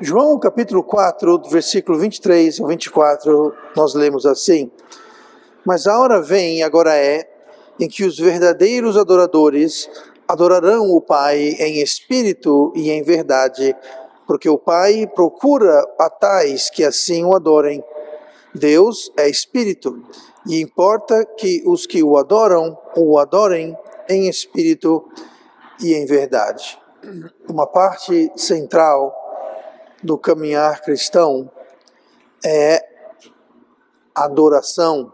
João capítulo 4, do versículo 23 ao 24, nós lemos assim: Mas a hora vem, e agora é, em que os verdadeiros adoradores adorarão o Pai em espírito e em verdade, porque o Pai procura a tais que assim o adorem. Deus é espírito, e importa que os que o adorem em espírito e em verdade. Uma parte central do caminhar cristão é adoração.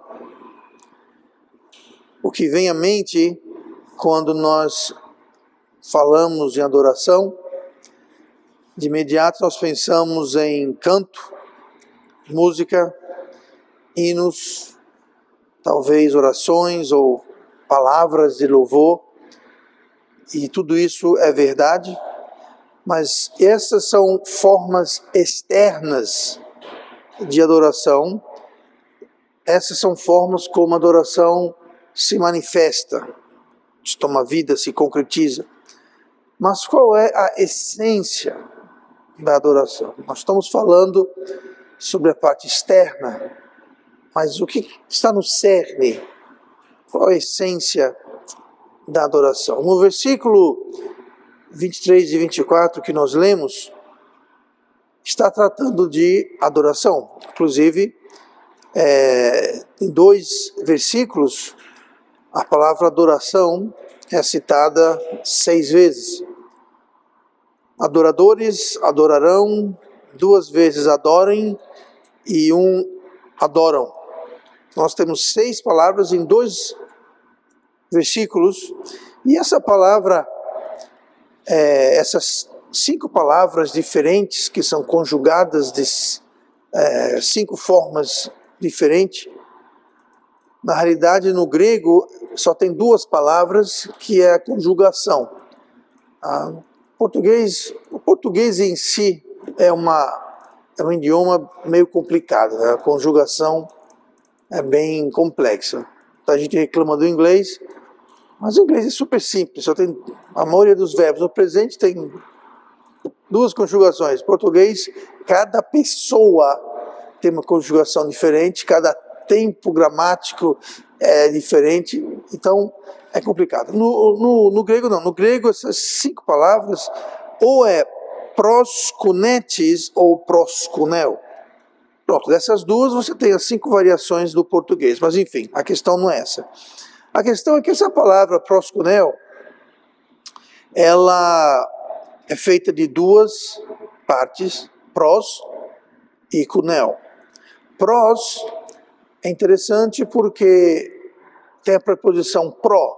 O que vem à mente quando nós falamos em adoração, de imediato nós pensamos em canto, música, hinos, talvez orações ou palavras de louvor, e tudo isso é verdade. Mas essas são formas externas de adoração. Essas são formas como a adoração se manifesta, se toma vida, se concretiza. Mas qual é a essência da adoração? Nós estamos falando sobre a parte externa, mas o que está no cerne? Qual é a essência da adoração? No versículo 23 e 24 que nós lemos, está tratando de adoração. Inclusive, em 2 versículos, a palavra adoração é citada 6 vezes. Adoradores adorarão, 2 vezes adorem e 1 adoram. Nós temos 6 palavras em 2 versículos, e essa palavra, essas 5 palavras diferentes que são conjugadas de 5 formas diferentes, na realidade no grego só tem 2 palavras que é a conjugação. O português em si é um idioma meio complicado, né? A conjugação é bem complexa. A gente reclama do inglês, mas o inglês é super simples, só tem a maioria dos verbos no presente tem 2 conjugações. Português, cada pessoa tem uma conjugação diferente, cada tempo gramático é diferente, então é complicado. No grego não, no grego essas 5 palavras ou é proskunetes ou proskuneo. Pronto, dessas 2 você tem as 5 variações do português, mas enfim, a questão não é essa. A questão é que essa palavra proskuneo, ela é feita de 2 partes, pros e kuneo. Pros é interessante porque tem a preposição pro,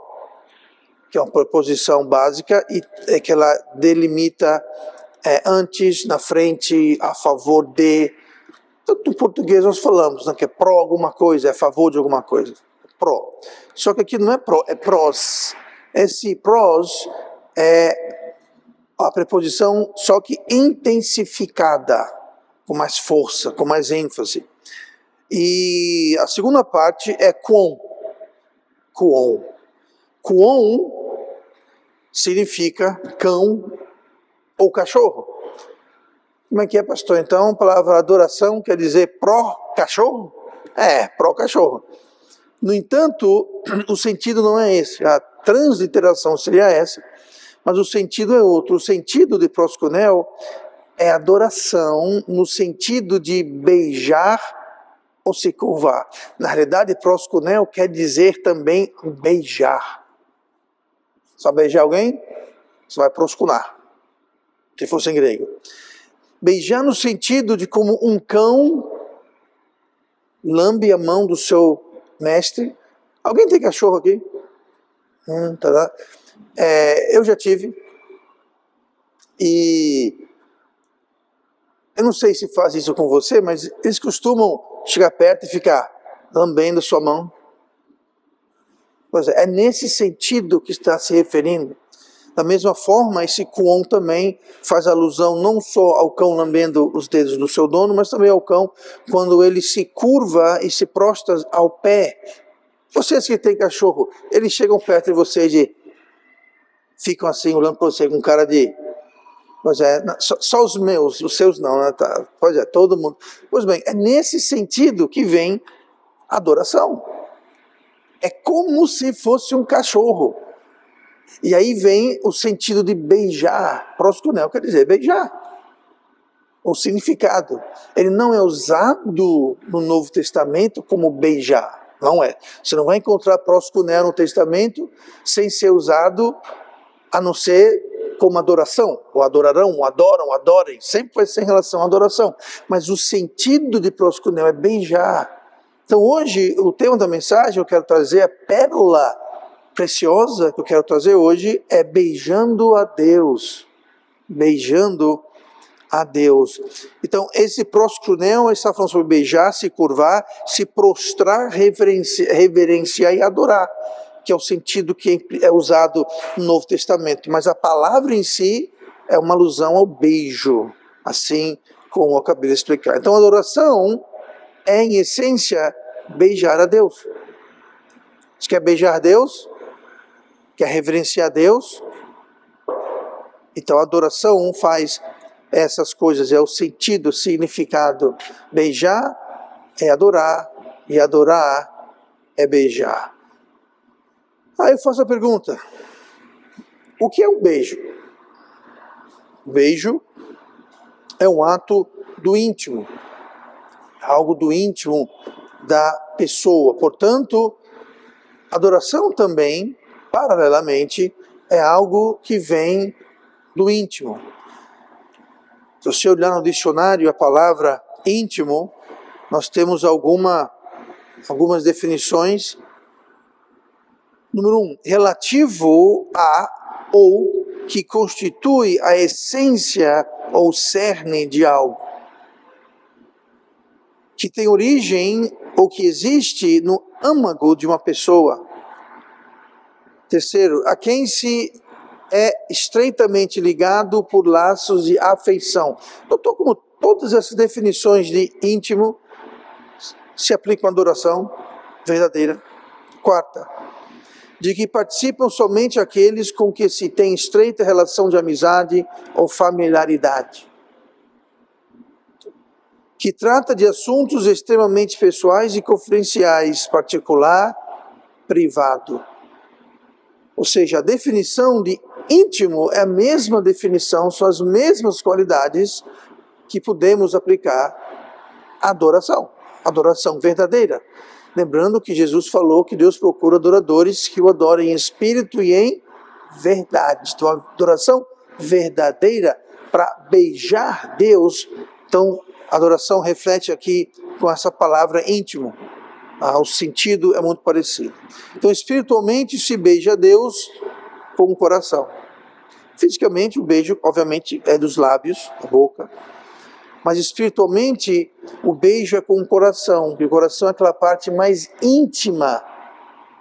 que é uma preposição básica e que ela delimita antes, na frente, a favor de. Tanto em português nós falamos, né, que é pró alguma coisa, é a favor de alguma coisa. Pró. Só que aqui não é pró, é prós. Esse prós é a preposição só que intensificada, com mais força, com mais ênfase. E a segunda parte é quon. Quon. Quon significa cão ou cachorro. Como é que é, pastor? Então, a palavra adoração quer dizer pró-cachorro? É, pró-cachorro. No entanto, o sentido não é esse. A transliteração seria essa, mas o sentido é outro. O sentido de proskuneo é adoração no sentido de beijar ou se curvar. Na realidade, proskuneo quer dizer também beijar. Só beijar alguém, você vai proskunar, se fosse em grego. Beijar no sentido de como um cão lambe a mão do seu mestre. Alguém tem cachorro aqui? Tá. Eu já tive. E eu não sei se faz isso com você, mas eles costumam chegar perto e ficar lambendo sua mão. Pois é nesse sentido que está se referindo. Da mesma forma, esse quon também faz alusão não só ao cão lambendo os dedos do seu dono, mas também ao cão quando ele se curva e se prostra ao pé Vocês que têm cachorro, eles chegam perto de vocês e ficam assim, olhando para você com cara de... Pois é, só os meus, os seus não, né? Tá, pois é, todo mundo. Pois bem, é nesse sentido que vem a adoração. É como se fosse um cachorro. E aí vem o sentido de beijar. Proskuneo quer dizer beijar. O significado. Ele não é usado no Novo Testamento como beijar. Não é. Você não vai encontrar proskuneo no Testamento sem ser usado, a não ser como adoração. Ou adorarão, ou adoram, adorem. Sempre vai ser em relação à adoração. Mas o sentido de proskuneo é beijar. Então hoje, o tema da mensagem, eu quero trazer a pérola preciosa que eu quero trazer hoje, é beijando a Deus. Beijando a Deus. Então, esse proskuneo está falando sobre beijar, se curvar, se prostrar, reverenciar e adorar, que é o sentido que é usado no Novo Testamento. Mas a palavra em si é uma alusão ao beijo, assim como eu acabei de explicar. Então, a adoração é, em essência, beijar a Deus. Você quer beijar Deus? Quer reverenciar Deus? Então a adoração faz essas coisas, é o sentido, o significado. Beijar é adorar, e adorar é beijar. Aí eu faço a pergunta, o que é um beijo? O beijo é um ato do íntimo, algo do íntimo da pessoa. Portanto, adoração também, paralelamente, é algo que vem do íntimo. Se você olhar no dicionário a palavra íntimo, nós temos algumas definições. Número 1, relativo a ou que constitui a essência ou cerne de algo, que tem origem ou que existe no âmago de uma pessoa. Terceiro, a quem se é estreitamente ligado por laços de afeição. Notou como todas essas definições de íntimo se aplicam à adoração verdadeira. Quarta, de que participam somente aqueles com que se tem estreita relação de amizade ou familiaridade. Que trata de assuntos extremamente pessoais e confidenciais, particular, privado. Ou seja, a definição de íntimo é a mesma definição, são as mesmas qualidades que podemos aplicar à adoração, adoração verdadeira. Lembrando que Jesus falou que Deus procura adoradores que o adorem em espírito e em verdade. Então, a adoração verdadeira para beijar Deus. Então, a adoração reflete aqui com essa palavra íntimo. O sentido é muito parecido. Então, espiritualmente se beija Deus com o coração. Fisicamente, o beijo, obviamente, é dos lábios, da boca. Mas espiritualmente, o beijo é com o coração. E o coração é aquela parte mais íntima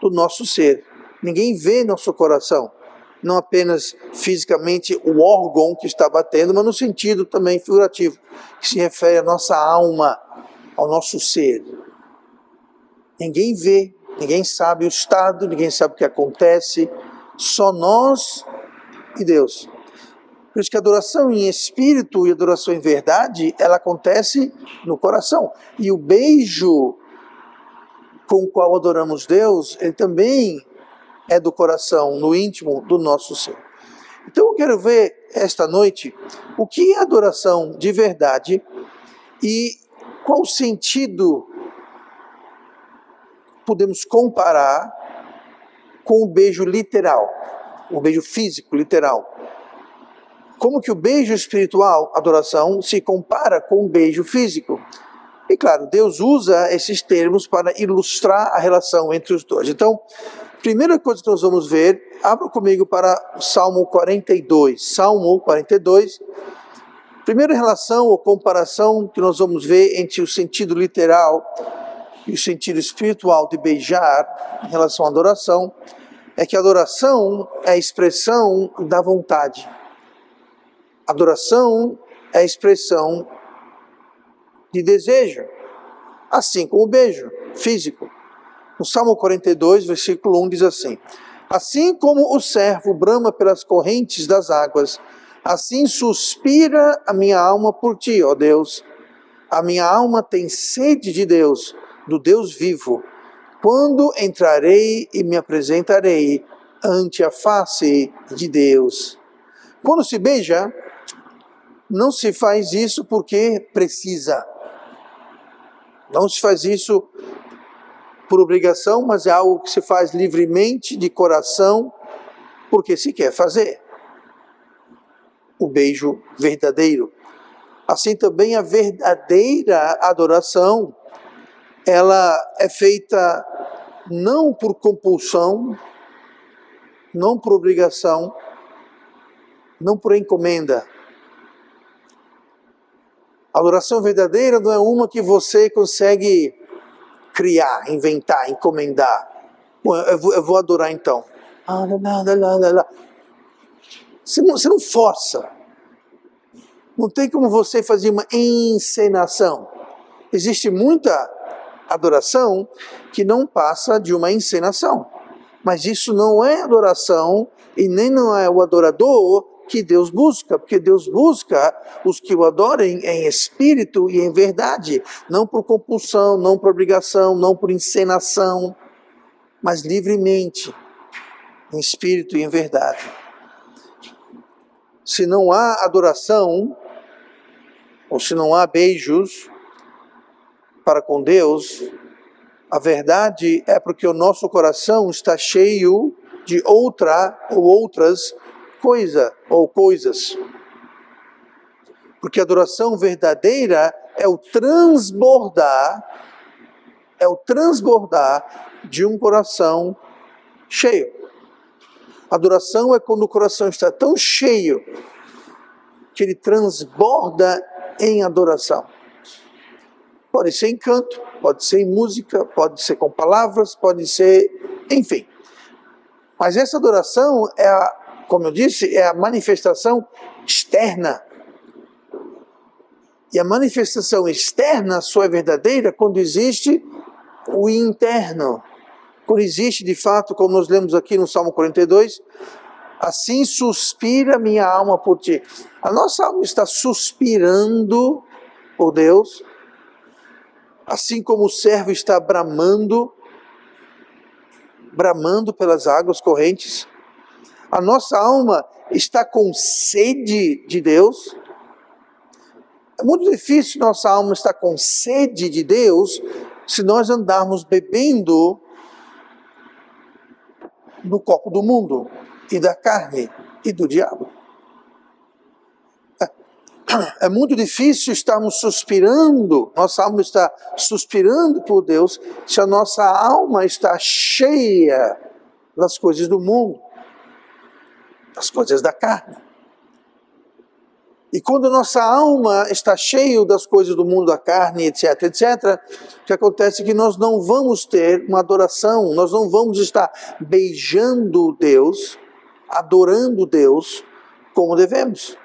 do nosso ser. Ninguém vê nosso coração. Não apenas fisicamente o órgão que está batendo, mas no sentido também figurativo, que se refere à nossa alma, ao nosso ser. Ninguém vê, ninguém sabe o estado, ninguém sabe o que acontece, só nós e Deus. Por isso que a adoração em espírito e a adoração em verdade, ela acontece no coração. E o beijo com o qual adoramos Deus, ele também é do coração, no íntimo do nosso ser. Então eu quero ver esta noite o que é adoração de verdade e qual sentido podemos comparar com o beijo literal, o beijo físico, literal. Como que o beijo espiritual, adoração, se compara com o beijo físico? E claro, Deus usa esses termos para ilustrar a relação entre os dois. Então, primeira coisa que nós vamos ver, abra comigo para o Salmo 42. Salmo 42. Primeira relação ou comparação que nós vamos ver entre o sentido literal e o sentido espiritual de beijar em relação à adoração, é que a adoração é a expressão da vontade. Adoração é a expressão de desejo, assim como o beijo físico. No Salmo 42, versículo 1 diz assim: assim como o servo brama pelas correntes das águas, assim suspira a minha alma por ti, ó Deus. A minha alma tem sede de Deus, do Deus vivo. Quando entrarei e me apresentarei ante a face de Deus. Quando se beija, não se faz isso porque precisa. Não se faz isso por obrigação, mas é algo que se faz livremente, de coração, porque se quer fazer. O beijo verdadeiro. Assim também a verdadeira adoração, ela é feita não por compulsão, não por obrigação, não por encomenda. A adoração verdadeira não é uma que você consegue criar, inventar, encomendar. Bom, eu vou adorar então. Você não força. Não tem como você fazer uma encenação. Existe muita adoração que não passa de uma encenação. Mas isso não é adoração e nem não é o adorador que Deus busca, porque Deus busca os que o adorem em espírito e em verdade, não por compulsão, não por obrigação, não por encenação, mas livremente, em espírito e em verdade. Se não há adoração, ou se não há beijos para com Deus, a verdade é porque o nosso coração está cheio de outra ou outras coisas. Porque a adoração verdadeira é o transbordar de um coração cheio. Adoração é quando o coração está tão cheio que ele transborda em adoração. Pode ser em canto, pode ser em música, pode ser com palavras, pode ser, enfim. Mas essa adoração como eu disse, é a manifestação externa. E a manifestação externa só é verdadeira quando existe o interno. Quando existe, de fato, como nós lemos aqui no Salmo 42, assim suspira minha alma por ti. A nossa alma está suspirando por Deus, assim como o servo está bramando pelas águas correntes. A nossa alma está com sede de Deus. É muito difícil nossa alma estar com sede de Deus se nós andarmos bebendo no copo do mundo e da carne e do diabo. É muito difícil estarmos suspirando, nossa alma está suspirando por Deus, se a nossa alma está cheia das coisas do mundo, das coisas da carne. E quando a nossa alma está cheia das coisas do mundo, da carne, etc., o que acontece é que nós não vamos ter uma adoração, nós não vamos estar beijando Deus, adorando Deus como devemos.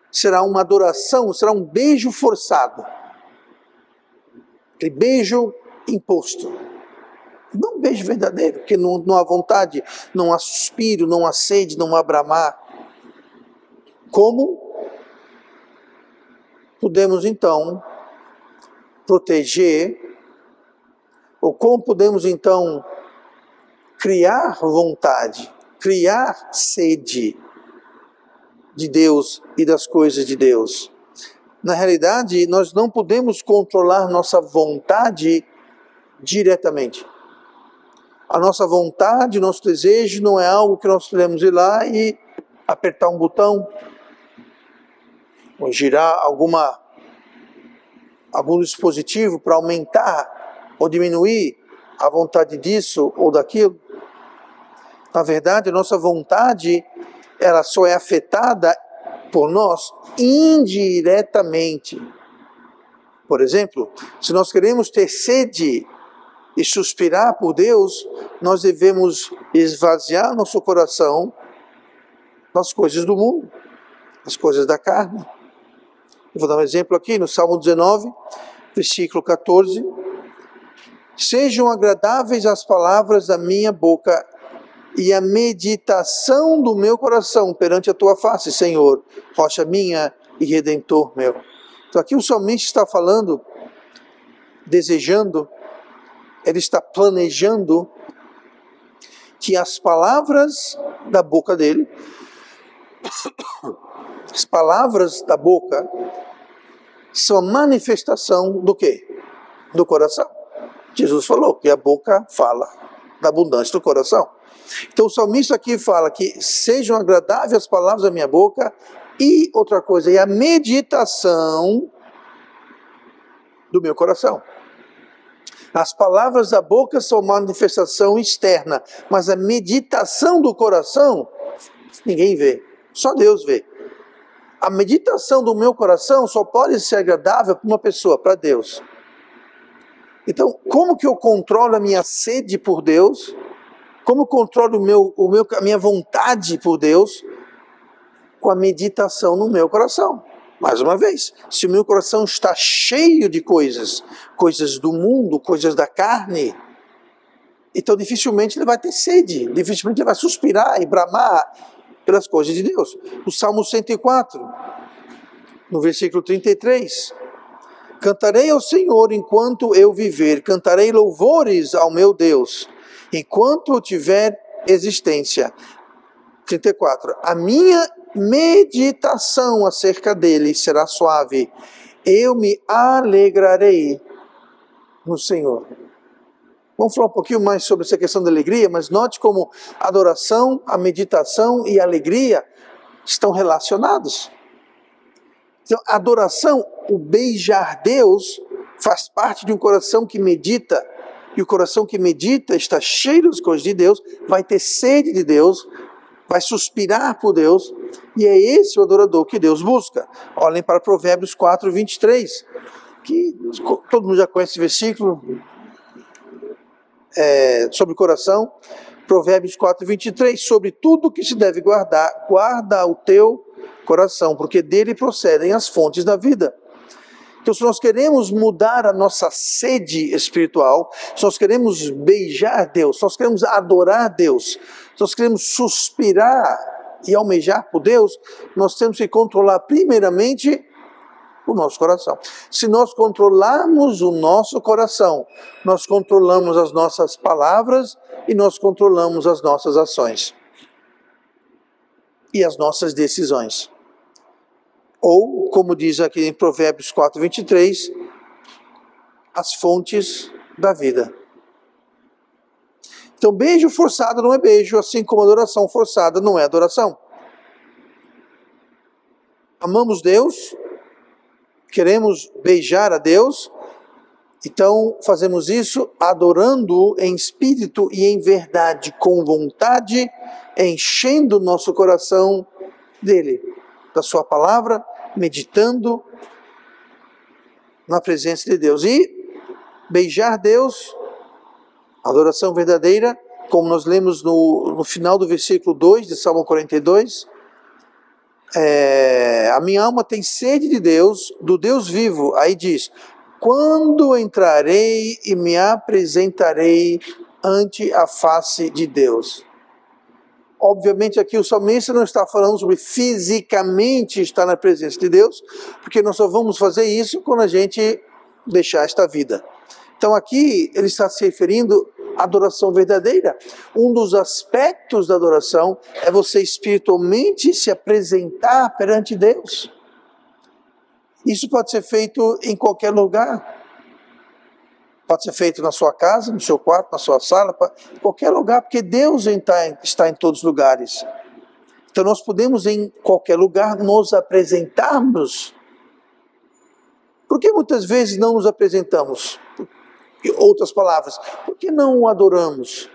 Será uma adoração, será um beijo forçado. Aquele beijo imposto. Não um beijo verdadeiro, porque não há vontade, não há suspiro, não há sede, não há bramar. Como podemos então proteger, ou como podemos então criar vontade, criar sede de Deus e das coisas de Deus? Na realidade, nós não podemos controlar nossa vontade diretamente. A nossa vontade, nosso desejo não é algo que nós podemos ir lá e apertar um botão, ou girar algum dispositivo para aumentar ou diminuir a vontade disso ou daquilo. Na verdade, a nossa vontade, ela só é afetada por nós indiretamente. Por exemplo, se nós queremos ter sede e suspirar por Deus, nós devemos esvaziar nosso coração das coisas do mundo, das coisas da carne. Eu vou dar um exemplo aqui no Salmo 19, versículo 14. Sejam agradáveis as palavras da minha boca e a meditação do meu coração perante a tua face, Senhor, rocha minha e redentor meu. Então aqui o salmista está falando, desejando, ele está planejando que as palavras da boca dele, as palavras da boca, são a manifestação do quê? Do coração. Jesus falou que a boca fala da abundância do coração. Então o salmista aqui fala que sejam agradáveis as palavras da minha boca e outra coisa, é a meditação do meu coração. As palavras da boca são manifestação externa, mas a meditação do coração, ninguém vê, só Deus vê. A meditação do meu coração só pode ser agradável para uma pessoa, para Deus. Então, como que eu controlo a minha sede por Deus? Como eu controlo a minha vontade por Deus? Com a meditação no meu coração. Mais uma vez, se o meu coração está cheio de coisas do mundo, coisas da carne, então dificilmente ele vai ter sede, dificilmente ele vai suspirar e bramar pelas coisas de Deus. O Salmo 104, no versículo 33, cantarei ao Senhor enquanto eu viver, cantarei louvores ao meu Deus, enquanto eu tiver existência. 34, a minha meditação acerca dele será suave, eu me alegrarei no Senhor. Vamos falar um pouquinho mais sobre essa questão da alegria, mas note como a adoração, a meditação e a alegria estão relacionados. Então, a adoração, o beijar Deus, faz parte de um coração que medita, e o coração que medita está cheio das coisas de Deus, vai ter sede de Deus, vai suspirar por Deus, e é esse o adorador que Deus busca. Olhem para Provérbios 4, 23, que todo mundo já conhece esse versículo, sobre o coração. Provérbios 4, 23, sobre tudo que se deve guardar, guarda o teu coração, porque dele procedem as fontes da vida. Então, se nós queremos mudar a nossa sede espiritual, se nós queremos beijar Deus, se nós queremos adorar Deus, se nós queremos suspirar e almejar por Deus, nós temos que controlar primeiramente o nosso coração. Se nós controlarmos o nosso coração, nós controlamos as nossas palavras e nós controlamos as nossas ações e as nossas decisões. Ou, como diz aqui em Provérbios 4, 23, as fontes da vida. Então, beijo forçado não é beijo, assim como adoração forçada não é adoração. Amamos Deus, queremos beijar a Deus, então fazemos isso adorando em espírito e em verdade, com vontade, enchendo o nosso coração dele, da sua palavra, meditando na presença de Deus. E beijar Deus, adoração verdadeira, como nós lemos no final do versículo 2 de Salmo 42, a minha alma tem sede de Deus, do Deus vivo. Aí diz, quando entrarei e me apresentarei ante a face de Deus. Obviamente aqui o salmista não está falando sobre fisicamente estar na presença de Deus, porque nós só vamos fazer isso quando a gente deixar esta vida. Então aqui ele está se referindo à adoração verdadeira. Um dos aspectos da adoração é você espiritualmente se apresentar perante Deus. Isso pode ser feito em qualquer lugar. Pode ser feito na sua casa, no seu quarto, na sua sala, em qualquer lugar, porque Deus está em todos os lugares. Então nós podemos em qualquer lugar nos apresentarmos. Por que muitas vezes não nos apresentamos? Em outras palavras, por que não o adoramos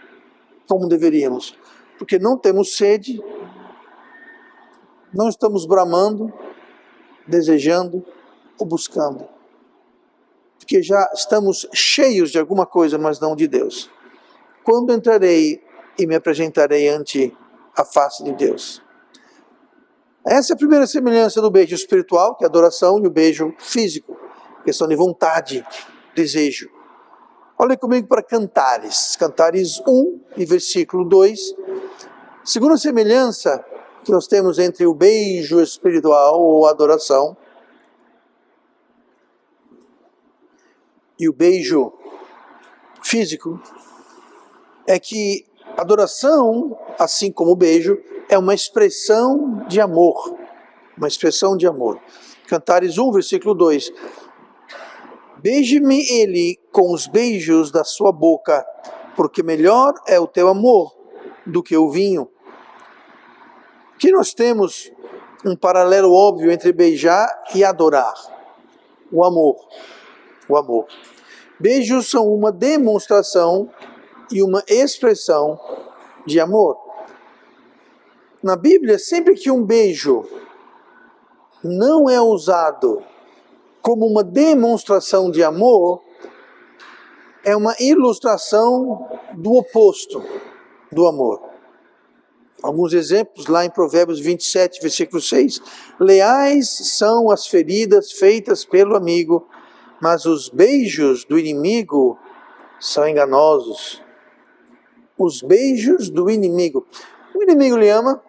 como deveríamos? Porque não temos sede, não estamos bramando, desejando ou buscando. Porque já estamos cheios de alguma coisa, mas não de Deus. Quando entrarei e me apresentarei ante a face de Deus? Essa é a primeira semelhança do beijo espiritual, que é a adoração, e o beijo físico, questão de vontade, desejo. Olhem comigo para Cantares. Cantares 1 e versículo 2. Segundo a semelhança que nós temos entre o beijo espiritual ou adoração e o beijo físico, é que adoração, assim como o beijo, é uma expressão de amor. Uma expressão de amor. Cantares 1, versículo 2. Beije-me ele com os beijos da sua boca, porque melhor é o teu amor do que o vinho. Aqui nós temos um paralelo óbvio entre beijar e adorar. O amor. O amor. Beijos são uma demonstração e uma expressão de amor. Na Bíblia, sempre que um beijo não é usado como uma demonstração de amor, é uma ilustração do oposto do amor. Alguns exemplos lá em Provérbios 27, versículo 6. Leais são as feridas feitas pelo amigo, mas os beijos do inimigo são enganosos. Os beijos do inimigo. O inimigo lhe ama?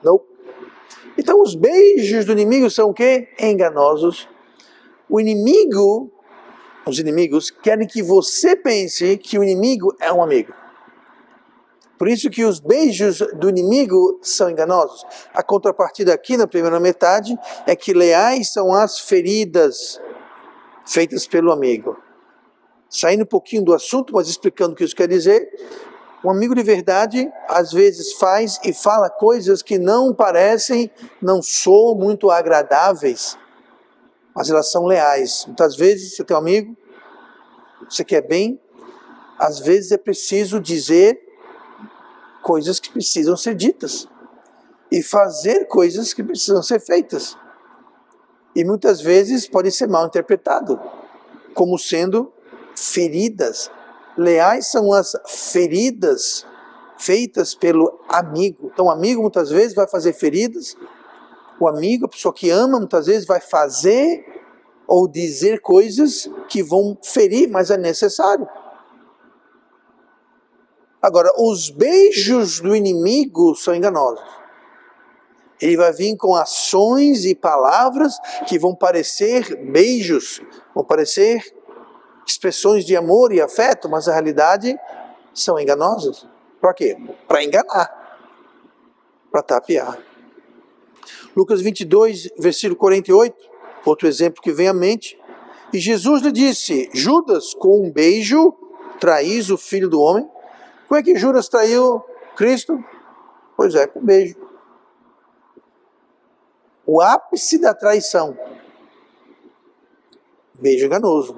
Não. Então os beijos do inimigo são o quê? Enganosos. O inimigo, os inimigos, querem que você pense que o inimigo é um amigo. Por isso que os beijos do inimigo são enganosos. A contrapartida aqui na primeira metade é que leais são as feridas feitas pelo amigo. Saindo um pouquinho do assunto, mas explicando o que isso quer dizer, um amigo de verdade às vezes faz e fala coisas que não parecem, não soam muito agradáveis, mas elas são leais. Muitas vezes você tem um amigo, você quer bem, às vezes é preciso dizer coisas que precisam ser ditas e fazer coisas que precisam ser feitas. E muitas vezes pode ser mal interpretado como sendo feridas. Leais são as feridas feitas pelo amigo. Então o amigo muitas vezes vai fazer feridas. O amigo, a pessoa que ama, muitas vezes vai fazer ou dizer coisas que vão ferir, mas é necessário. Agora, os beijos do inimigo são enganosos. Ele vai vir com ações e palavras que vão parecer beijos, vão parecer expressões de amor e afeto, mas na realidade são enganosas. Para quê? Para enganar, para tapear. Lucas 22, versículo 48, outro exemplo que vem à mente. E Jesus lhe disse: Judas, com um beijo traís o Filho do Homem? Como é que Judas traiu Cristo? Pois é, com um beijo. O ápice da traição. Beijo enganoso.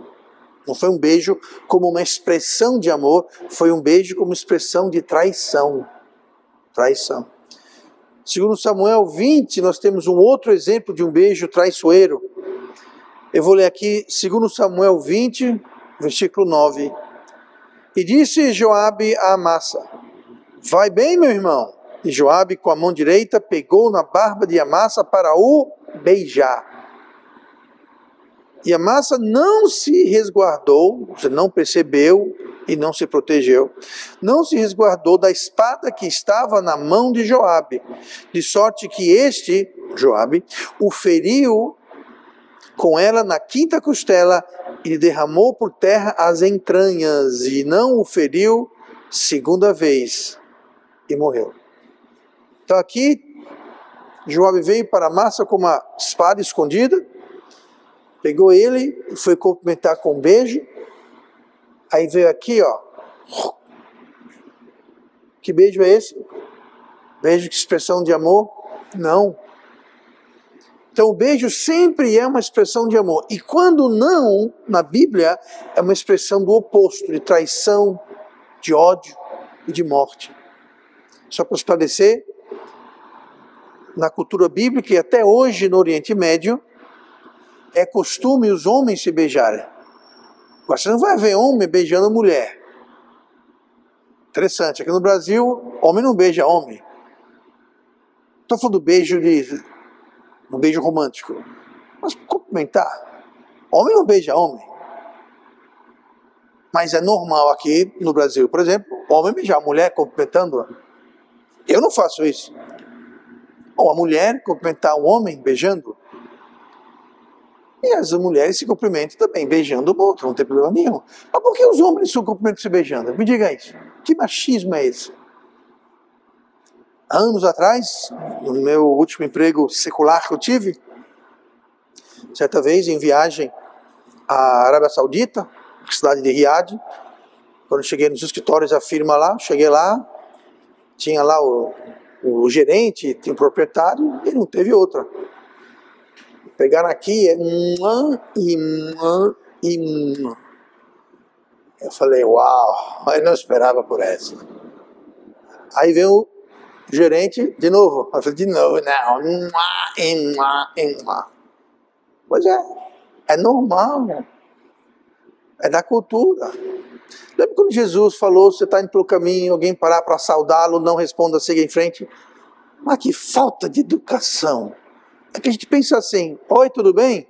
Não foi um beijo como uma expressão de amor, foi um beijo como expressão de traição. Traição. Segundo Samuel 20, nós temos um outro exemplo de um beijo traiçoeiro. Eu vou ler aqui, segundo Samuel 20, versículo 9. E disse Joabe a Amasa: Vai bem, meu irmão. E Joabe, com a mão direita, pegou na barba de Amasa para o beijar. E Amasa não se resguardou, não percebeu e não se protegeu. Não se resguardou da espada que estava na mão de Joabe, de sorte que este, Joabe, o feriu com ela na quinta costela e derramou por terra as entranhas, e não o feriu segunda vez, e morreu. Então aqui, Joabe veio para Amasa com uma espada escondida, pegou ele e foi cumprimentar com um beijo. Aí veio aqui, ó. Que beijo é esse? Beijo de expressão de amor? Não. Então o beijo sempre é uma expressão de amor. E quando não, na Bíblia, é uma expressão do oposto, de traição, de ódio e de morte. Só para esclarecer, na cultura bíblica e até hoje no Oriente Médio, é costume os homens se beijarem. Você não vai ver homem beijando mulher. Interessante, aqui no Brasil, homem não beija homem. Estou falando do beijo um beijo romântico. Mas cumprimentar, homem não beija homem. Mas é normal aqui no Brasil, por exemplo, homem beijar a mulher cumprimentando-a. Eu não faço isso. Ou a mulher cumprimentar um homem beijando. E as mulheres se cumprimentam também, beijando o outro, não tem problema nenhum. Mas por que os homens se cumprimentam se beijando? Me diga isso. Que machismo é esse? Anos atrás, no meu último emprego secular que eu tive, certa vez em viagem à Arábia Saudita, cidade de Riad, quando cheguei nos escritórios da firma lá, cheguei lá, tinha lá o gerente, tinha o proprietário, e não teve outra. Pegaram aqui, eu falei, uau, eu não esperava por essa. Aí veio o gerente de novo, eu falei, de novo, não, pois é normal, é da cultura. Lembra quando Jesus falou, você está indo pelo caminho, alguém parar para saudá-lo, não responda, siga em frente? Mas que falta de educação. É que a gente pensa assim, oi, tudo bem?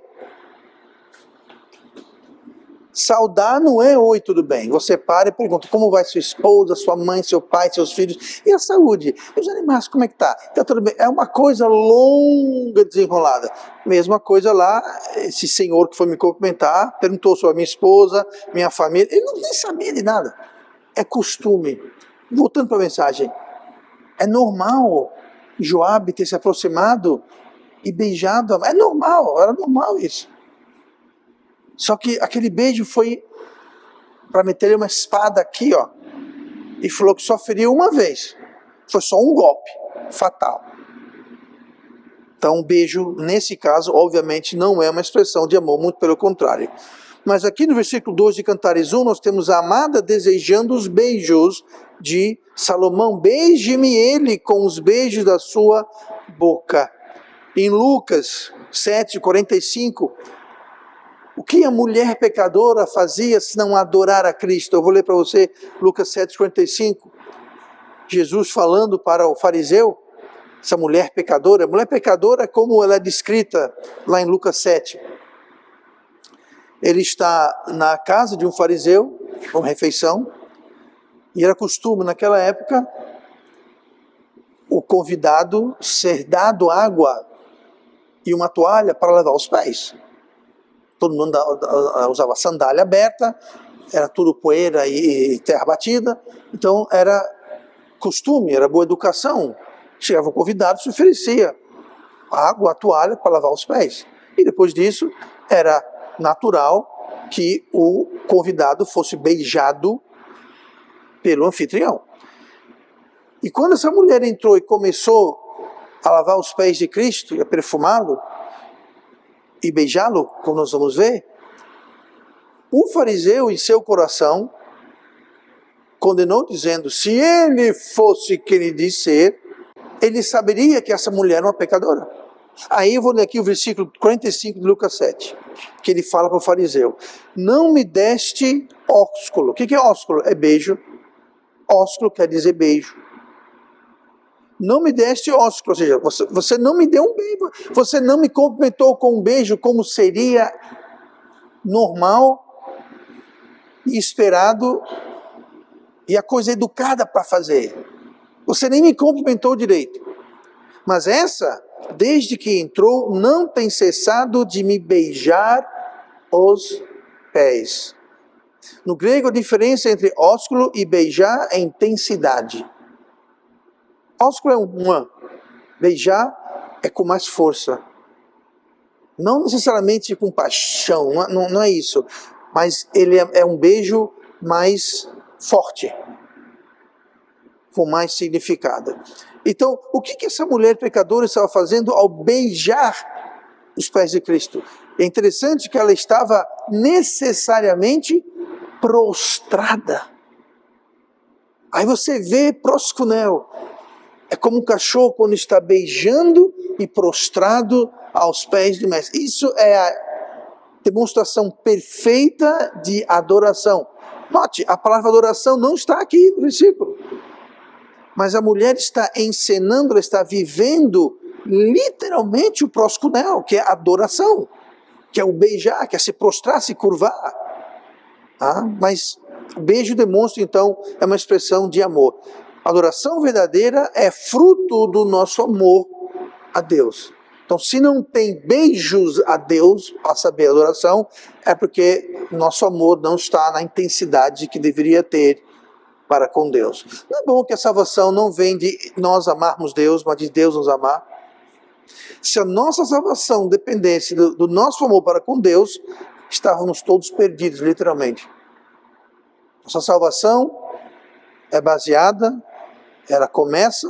Saudar não é oi, tudo bem. Você para e pergunta, como vai sua esposa, sua mãe, seu pai, seus filhos? E a saúde? E os animais, como é que tá? Tá tudo bem? É uma coisa longa, desenrolada. Mesma coisa lá, esse senhor que foi me cumprimentar, perguntou sobre a minha esposa, minha família. Ele não nem sabia de nada. É costume. Voltando para a mensagem. É normal Joabe ter se aproximado e beijado. É normal, era normal isso. Só que aquele beijo foi para meter uma espada aqui, ó. E falou que só feriu uma vez. Foi só um golpe fatal. Então, um beijo, nesse caso, obviamente, não é uma expressão de amor, muito pelo contrário. Mas aqui no versículo 2 de Cantares 1, nós temos a amada desejando os beijos de Salomão. Beije-me ele com os beijos da sua boca. Em Lucas 7:45, o que a mulher pecadora fazia se não adorar a Cristo? Eu vou ler para você Lucas 7:45. Jesus falando para o fariseu, essa mulher pecadora. Mulher pecadora, como ela é descrita lá em Lucas 7. Ele está na casa de um fariseu, uma refeição, e era costume naquela época o convidado ser dado água e uma toalha para lavar os pés. Todo mundo usava sandália aberta, era tudo poeira e terra batida, então era costume, era boa educação. Chegava o convidado, se oferecia água, a toalha para lavar os pés. E depois disso, era natural que o convidado fosse beijado pelo anfitrião. E quando essa mulher entrou e começou a lavar os pés de Cristo e a perfumá-lo, e beijá-lo, como nós vamos ver, o fariseu em seu coração condenou dizendo, se ele fosse quem ele diz ser, ele saberia que essa mulher é uma pecadora. Aí eu vou ler aqui o versículo 45 de Lucas 7, que ele fala para o fariseu, não me deste ósculo. O que é ósculo? É beijo. Ósculo quer dizer beijo. Não me deste ósculo, ou seja, você não me deu um beijo, você não me cumprimentou com um beijo como seria normal e esperado e a coisa educada para fazer. Você nem me cumprimentou direito. Mas essa, desde que entrou, não tem cessado de me beijar os pés. No grego, a diferença entre ósculo e beijar é intensidade. Ósculo é uma, beijar é com mais força. Não necessariamente com paixão, não é isso. Mas ele é um beijo mais forte, com mais significado. Então, o que essa mulher pecadora estava fazendo ao beijar os pés de Cristo? É interessante que ela estava necessariamente prostrada. Aí você vê proskuneo. É como um cachorro quando está beijando e prostrado aos pés do mestre. Isso é a demonstração perfeita de adoração. Note, a palavra adoração não está aqui no versículo. Mas a mulher está encenando, ela está vivendo literalmente o proskuneo, que é a adoração, que é o beijar, que é se prostrar, se curvar. Mas O beijo demonstra, então, é uma expressão de amor. A adoração verdadeira é fruto do nosso amor a Deus. Então, se não tem beijos a Deus, a saber, adoração, é porque nosso amor não está na intensidade que deveria ter para com Deus. Não é bom que a salvação não vem de nós amarmos Deus, mas de Deus nos amar? Se a nossa salvação dependesse do nosso amor para com Deus, estávamos todos perdidos, literalmente. Nossa salvação é baseada, ela começa,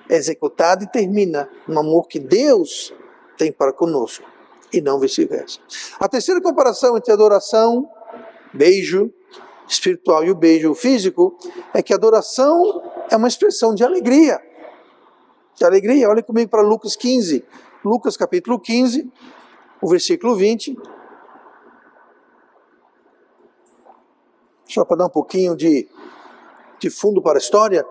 é executada e termina no amor que Deus tem para conosco, e não vice-versa. A terceira comparação entre adoração, beijo espiritual e o beijo físico, é que a adoração é uma expressão de alegria. De alegria. Olhem comigo para Lucas 15. Lucas capítulo 15, o versículo 20. Só para dar um pouquinho de fundo para a história,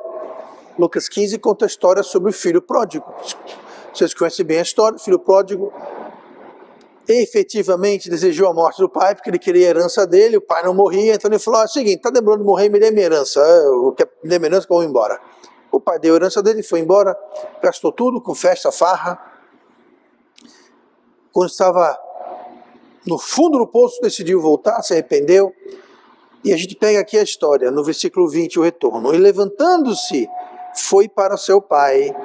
Lucas 15 conta a história sobre o filho pródigo. Vocês conhecem bem a história, o filho pródigo efetivamente desejou a morte do pai, porque ele queria a herança dele, o pai não morria, então ele falou, seguinte, está demorando de morrer, me dê minha herança, me dê minha herança que eu vou embora. O pai deu a herança dele, foi embora, gastou tudo com festa, farra. Quando estava no fundo do poço, decidiu voltar, se arrependeu, e a gente pega aqui a história, no versículo 20, o retorno. E levantando-se, foi para seu pai,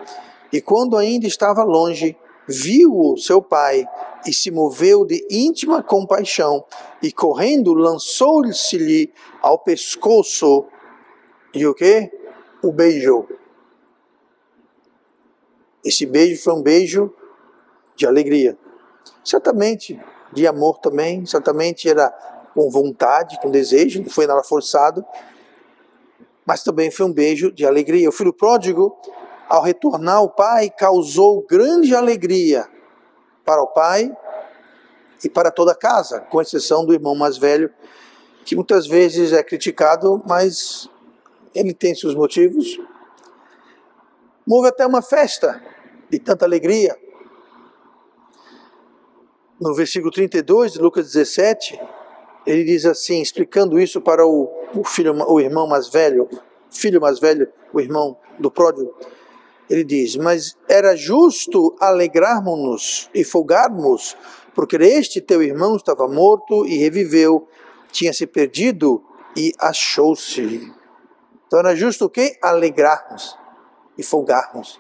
e quando ainda estava longe, viu-o seu pai, e se moveu de íntima compaixão, e correndo lançou-se-lhe ao pescoço, e o quê? O beijou. Esse beijo foi um beijo de alegria. Certamente de amor também, certamente era com vontade, com desejo, não foi nada forçado, mas também foi um beijo de alegria. O filho pródigo, ao retornar ao pai, causou grande alegria para o pai e para toda a casa, com exceção do irmão mais velho, que muitas vezes é criticado, mas ele tem seus motivos. Houve até uma festa de tanta alegria. No versículo 32 de Lucas 17, ele diz assim, explicando isso para o irmão mais velho, filho mais velho, o irmão do pródigo, ele diz, mas era justo alegrarmos-nos e folgarmos, porque este teu irmão estava morto e reviveu, tinha se perdido e achou-se. Então era justo o quê? Alegrarmos e folgarmos.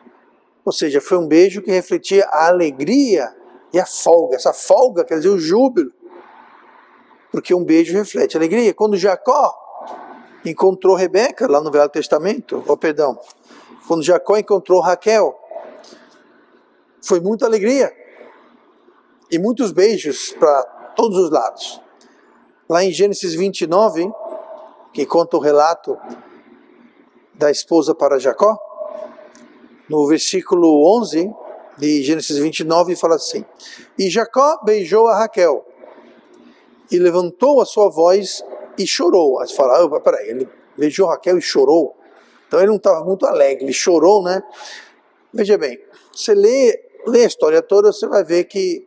Ou seja, foi um beijo que refletia a alegria e a folga. Essa folga quer dizer o júbilo, porque um beijo reflete alegria. Quando Jacó encontrou Rebeca, lá no Velho Testamento, quando Jacó encontrou Raquel, foi muita alegria e muitos beijos para todos os lados. Lá em Gênesis 29, que conta o relato da esposa para Jacó, no versículo 11 de Gênesis 29, fala assim, e Jacó beijou a Raquel e levantou a sua voz e chorou. Aí você fala, peraí, ele beijou a Raquel e chorou? Então ele não estava muito alegre, ele chorou, né? Veja bem, você lê a história toda, você vai ver que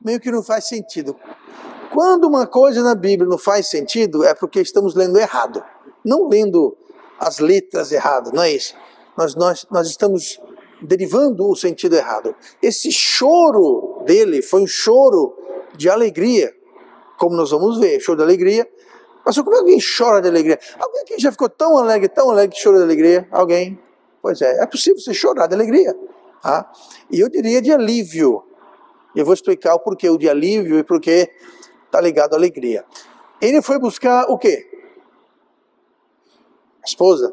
meio que não faz sentido. Quando uma coisa na Bíblia não faz sentido, é porque estamos lendo errado. Não lendo as letras erradas, não é isso. Nós estamos derivando o sentido errado. Esse choro dele foi um choro de alegria, como nós vamos ver, choro de alegria. Mas como alguém chora de alegria? Alguém que já ficou tão alegre que chorou de alegria? Alguém? Pois é possível você chorar de alegria. Tá? E eu diria de alívio. Eu vou explicar o porquê o de alívio e porquê está ligado à alegria. Ele foi buscar o quê? A esposa.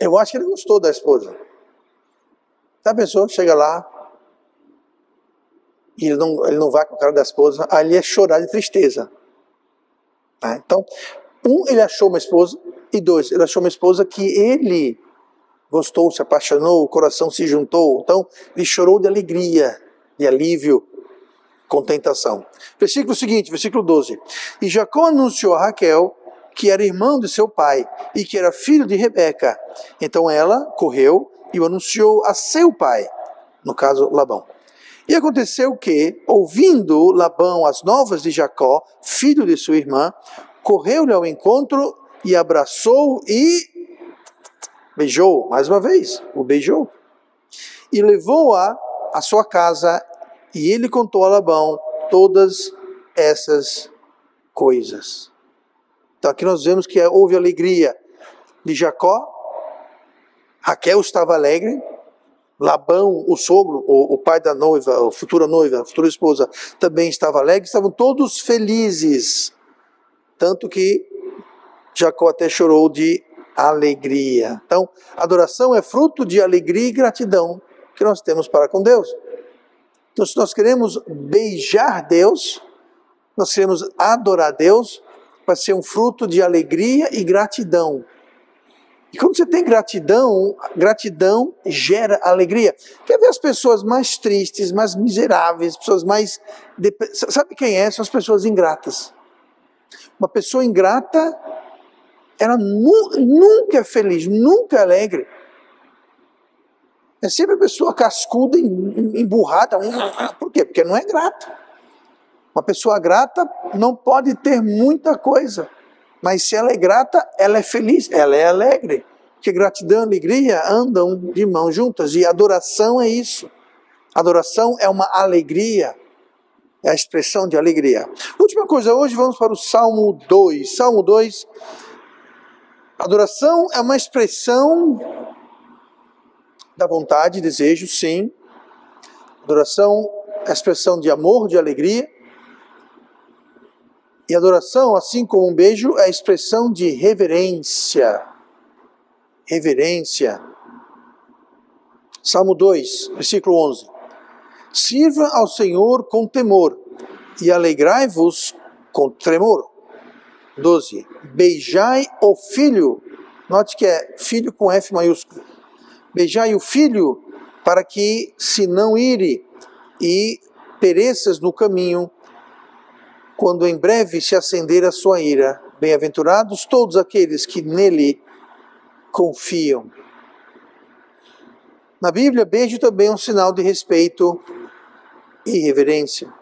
Eu acho que ele gostou da esposa. A pessoa chega lá e ele não vai com a cara da esposa, aí ele ia chorar de tristeza. Tá? Então, ele achou uma esposa, e dois, ele achou uma esposa que ele gostou, se apaixonou, o coração se juntou. Então, ele chorou de alegria, de alívio, contentação. Versículo seguinte, versículo 12. E Jacó anunciou a Raquel que era irmão de seu pai e que era filho de Rebeca. Então ela correu e o anunciou a seu pai, no caso Labão. E aconteceu que, ouvindo Labão as novas de Jacó, filho de sua irmã, correu-lhe ao encontro e abraçou e beijou, mais uma vez, o beijou. E levou-a à sua casa, e ele contou a Labão todas essas coisas. Então aqui nós vemos que houve alegria de Jacó, Raquel estava alegre, Labão, o sogro, o pai da noiva, a futura noiva, a futura esposa, também estava alegre, estavam todos felizes. Tanto que Jacó até chorou de alegria. Então, adoração é fruto de alegria e gratidão que nós temos para com Deus. Então, se nós queremos beijar Deus, nós queremos adorar Deus, vai ser um fruto de alegria e gratidão. E quando você tem gratidão, gratidão gera alegria. Quer ver as pessoas mais tristes, mais miseráveis, pessoas mais... Sabe quem é? São as pessoas ingratas. Uma pessoa ingrata, ela nunca é feliz, nunca é alegre. É sempre a pessoa cascuda, emburrada. Por quê? Porque não é grata. Uma pessoa grata não pode ter muita coisa. Mas se ela é grata, ela é feliz, ela é alegre. Porque gratidão e alegria andam de mãos juntas. E adoração é isso. Adoração é uma alegria. É a expressão de alegria. Última coisa, hoje vamos para o Salmo 2. Salmo 2. Adoração é uma expressão da vontade, desejo, sim. Adoração é a expressão de amor, de alegria. E adoração, assim como um beijo, é a expressão de reverência. Reverência. Salmo 2, versículo 11. Sirva ao Senhor com temor e alegrai-vos com tremor. 12. Beijai o filho. Note que é filho com F maiúsculo. Beijai o filho para que se não ire e pereças no caminho, quando em breve se acender a sua ira. Bem-aventurados todos aqueles que nele confiam. Na Bíblia, beijo também é um sinal de respeito e reverência.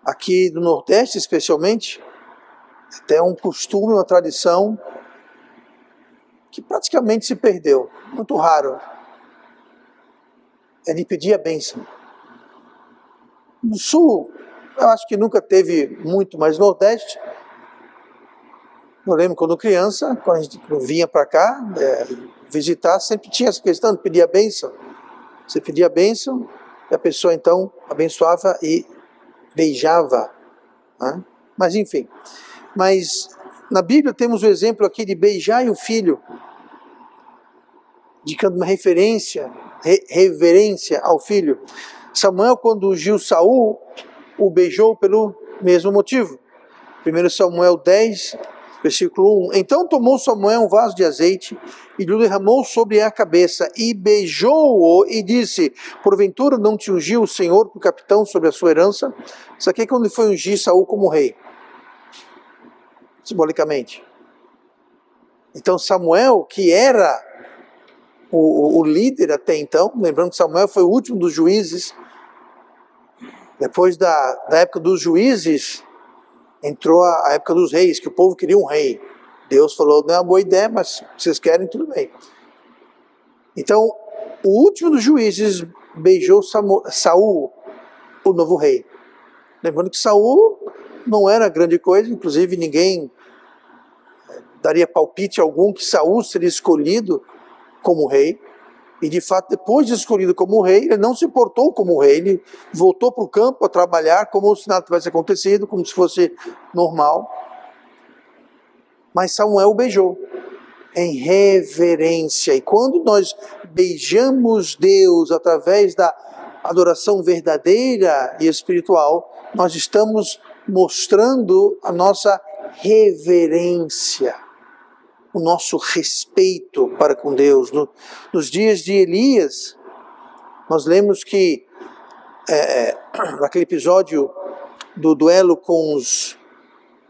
Aqui do Nordeste, especialmente, até um costume, uma tradição que praticamente se perdeu, muito raro. É de pedir a bênção. No Sul, eu acho que nunca teve muito, mas no Nordeste, eu lembro quando criança, quando a gente vinha para cá visitar, sempre tinha essa questão de pedir a bênção. Você pedia a bênção, e a pessoa então abençoava e beijava. Né? Mas enfim, mas na Bíblia temos o exemplo aqui de beijar o filho, indicando uma referência, reverência ao filho. Samuel, quando ungiu Saul, o beijou pelo mesmo motivo. 1 Samuel 10, versículo 1. Então tomou Samuel um vaso de azeite e lhe derramou sobre a cabeça e beijou-o e disse: porventura não te ungiu o Senhor por capitão sobre a sua herança? Isso aqui é quando ele foi ungir Saul como rei, simbolicamente. Então Samuel, que era o líder até então, lembrando que Samuel foi o último dos juízes, depois da época dos juízes, entrou a época dos reis, que o povo queria um rei. Deus falou, não é uma boa ideia, mas vocês querem, tudo bem. Então, o último dos juízes beijou Saul, o novo rei. Lembrando que Saul não era grande coisa, inclusive ninguém daria palpite algum que Saul seria escolhido como rei. E de fato, depois de escolhido como rei, ele não se portou como rei, ele voltou para o campo a trabalhar como se nada tivesse acontecido, como se fosse normal. Mas Samuel o beijou em reverência. E quando nós beijamos Deus através da adoração verdadeira e espiritual, nós estamos mostrando a nossa reverência, o nosso respeito para com Deus. Nos dias de Elias, nós lemos que, naquele episódio do duelo com os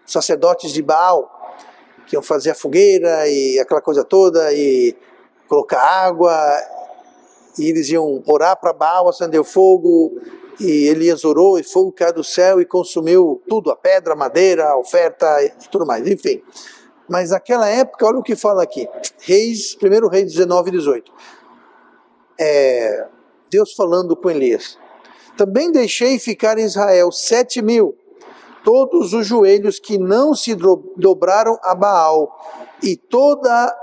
sacerdotes de Baal, que iam fazer a fogueira e aquela coisa toda, e colocar água, e eles iam orar para Baal, acender o fogo, e Elias orou e fogo caiu do céu e consumiu tudo, a pedra, a madeira, a oferta e tudo mais, enfim. Mas naquela época, olha o que fala aqui, Reis, 1 Reis 19 e 18. Deus falando com Elias. Também deixei ficar em Israel 7.000, todos os joelhos que não se dobraram a Baal, e toda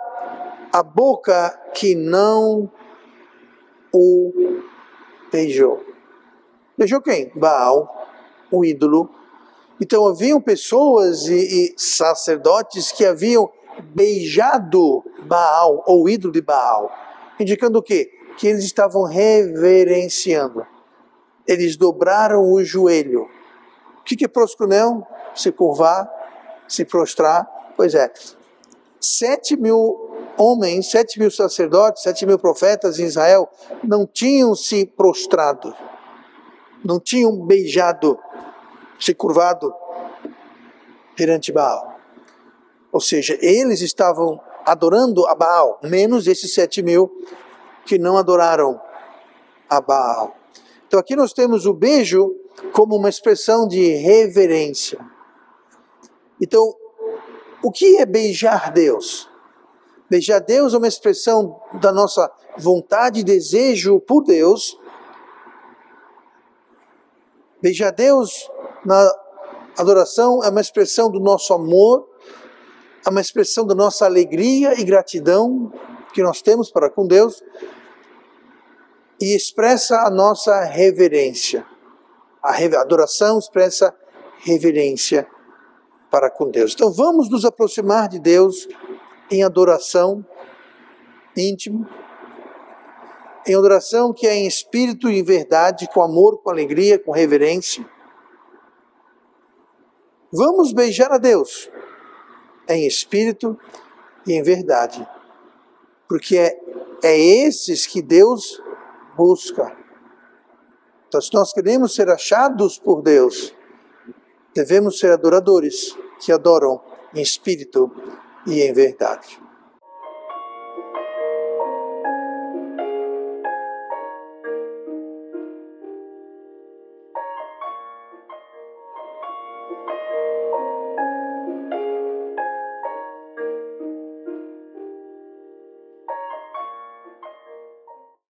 a boca que não o beijou. Beijou quem? Baal, o ídolo. Então haviam pessoas e sacerdotes que haviam beijado Baal, ou o ídolo de Baal, indicando o quê? Que eles estavam reverenciando. Eles dobraram o joelho. O que é proscunel? Se curvar, se prostrar. Pois é, 7.000 homens, 7.000 sacerdotes, 7.000 profetas em Israel não tinham se prostrado, não tinham beijado, se curvado perante Baal. Ou seja, eles estavam adorando a Baal, menos esses 7.000 que não adoraram a Baal. Então aqui nós temos o beijo como uma expressão de reverência. Então, o que é beijar Deus? Beijar Deus é uma expressão da nossa vontade e desejo por Deus. Beijar Deus na adoração é uma expressão do nosso amor, é uma expressão da nossa alegria e gratidão que nós temos para com Deus, e expressa a nossa reverência. A adoração expressa reverência para com Deus. Então vamos nos aproximar de Deus em adoração íntima, em adoração que é em espírito e em verdade, com amor, com alegria, com reverência. Vamos beijar a Deus em espírito e em verdade, porque é esses que Deus busca. Então, se nós queremos ser achados por Deus, devemos ser adoradores que adoram em espírito e em verdade.